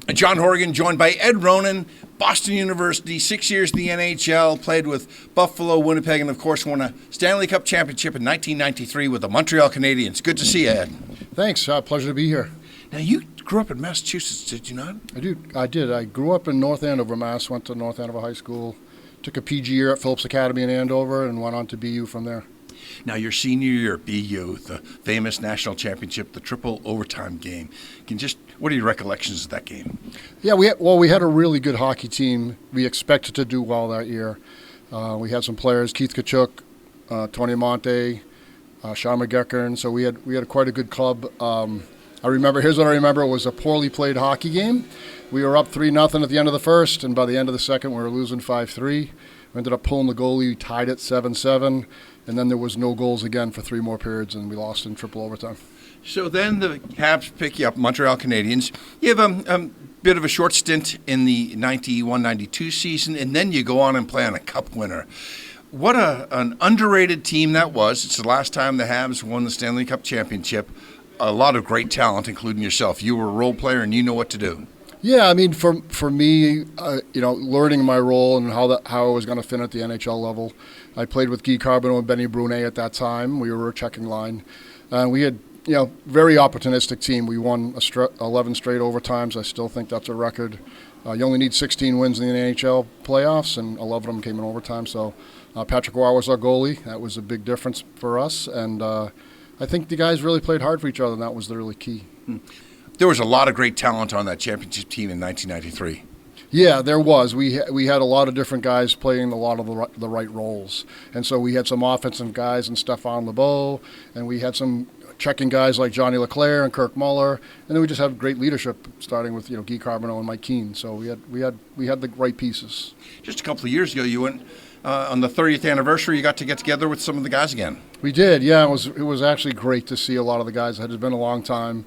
John Horrigan, joined by Ed Ronan, Boston University, 6 years in the NHL, played with Buffalo, Winnipeg, and of course won a Stanley Cup championship in 1993 with the Montreal Canadiens. Good to see you, Ed. Thanks. Pleasure to be here. Now, you grew up in Massachusetts, did you not? I did. I grew up in North Andover, Mass. Went to North Andover High School, took a PG year at Phillips Academy in Andover, and went on to BU from there. Now, your senior year at BU, the famous national championship, the triple overtime game. What are your recollections of that game? Yeah, we had a really good hockey team. We expected to do well that year. We had some players, Keith Kachuk, Tony Monte, Sean McGeckern, so we had quite a good club. Here's what I remember, it was a poorly played hockey game. We were up 3-0 at the end of the first, and by the end of the second, we were losing 5-3. We ended up pulling the goalie, tied it 7-7, and then there was no goals again for 3 more periods, and we lost in triple overtime. So then the Habs pick you up, Montreal Canadiens. You have a bit of a short stint in the 91-92 season, and then you go on and play on a cup winner. What an underrated team that was. It's the last time the Habs won the Stanley Cup championship. A lot of great talent, including yourself. You were a role player, and you know what to do. Yeah, I mean, for me, learning my role and how I was going to fit at the NHL level, I played with Guy Carbonneau and Benny Brunet at that time. We were a checking line, and we had very opportunistic team. We won 11 straight overtimes. I still think that's a record. You only need 16 wins in the NHL playoffs, and 11 of them came in overtime. So Patrick Roy was our goalie. That was a big difference for us, and I think the guys really played hard for each other, and that was the really key. There was a lot of great talent on that championship team in 1993. Yeah, there was. We had a lot of different guys playing a lot of the right roles. And so we had some offensive guys in Stéphane Lebeau, and we had some checking guys like Johnny Leclerc and Kirk Muller, and then we just had great leadership, starting with Guy Carbonneau and Mike Keane. So we had the right pieces. Just a couple of years ago, you went on the 30th anniversary. You got to get together with some of the guys again. We did. Yeah, it was actually great to see a lot of the guys. It had been a long time.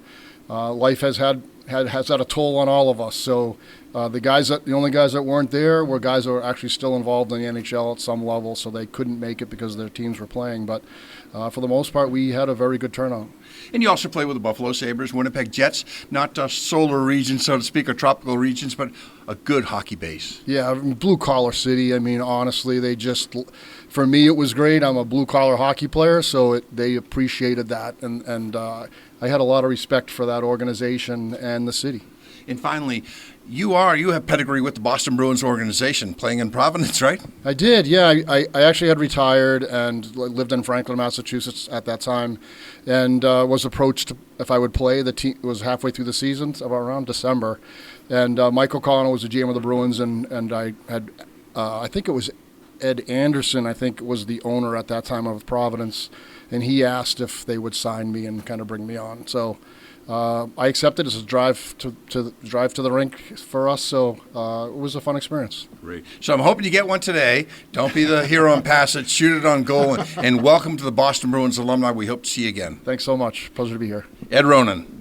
Life has had a toll on all of us. So the only guys that weren't there were guys that were actually still involved in the NHL at some level, so they couldn't make it because their teams were playing. But for the most part, we had a very good turnout. And you also play with the Buffalo Sabres, Winnipeg Jets, not solar regions, so to speak, or tropical regions, but a good hockey base. Yeah, blue-collar city. I mean, honestly, for me, it was great. I'm a blue-collar hockey player, so they appreciated that, and I had a lot of respect for that organization and the city. And finally, you have pedigree with the Boston Bruins organization, playing in Providence, right? I did, yeah. I actually had retired and lived in Franklin, Massachusetts at that time, and was approached if I would play. The team was halfway through the season, around December, and Michael O'Connell was the GM of the Bruins, and I had, I think it was Ed Anderson, I think was the owner at that time of Providence, and he asked if they would sign me and kind of bring me on. So I accepted. It's a drive to the rink for us, so it was a fun experience. Great. So I'm hoping you get one today. Don't be the hero and pass it. Shoot it on goal. And welcome to the Boston Bruins alumni. We hope to see you again. Thanks so much. Pleasure to be here. Ed Ronan.